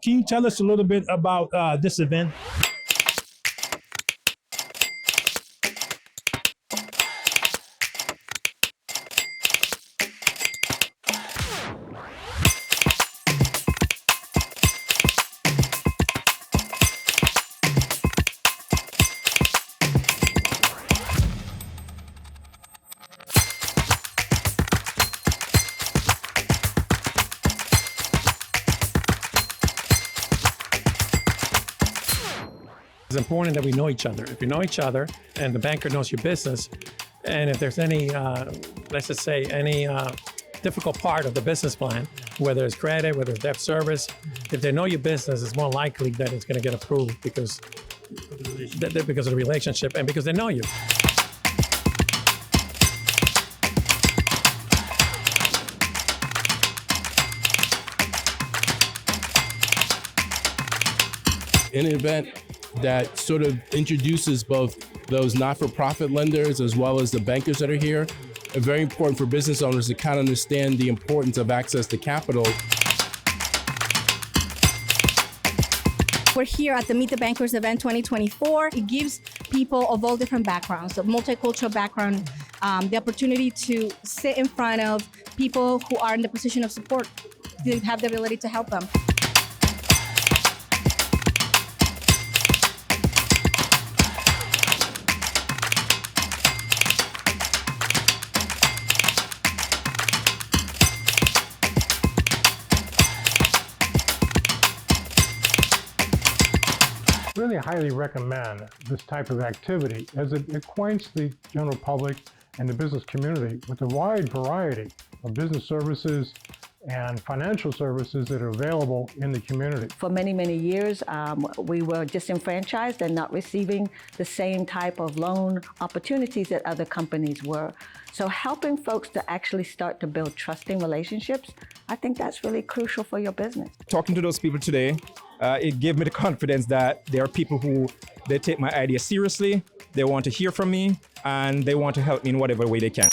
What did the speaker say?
Can you tell us a little bit about this event? It's important that we know each other. If you know each other and the banker knows your business, and if there's any, let's just say, any difficult part of the business plan, whether it's credit, whether it's debt service, if they know your business, it's more likely that it's going to get approved because of the relationship and because they know you. An event that sort of introduces both those not-for-profit lenders as well as the bankers that are here. It's very important for business owners to kind of understand the importance of access to capital. We're here at the Meet the Bankers event 2024. It gives people of all different backgrounds, of multicultural background, the opportunity to sit in front of people who are in the position of support, to have the ability to help them. Really highly recommend this type of activity as it acquaints the general public and the business community with a wide variety of business services and financial services that are available in the community. For many, many years, we were disenfranchised and not receiving the same type of loan opportunities that other companies were. So helping folks to actually start to build trusting relationships, I think that's really crucial for your business. Talking to those people today, it gave me the confidence that there are people who, they take my idea seriously, they want to hear from me, and they want to help me in whatever way they can.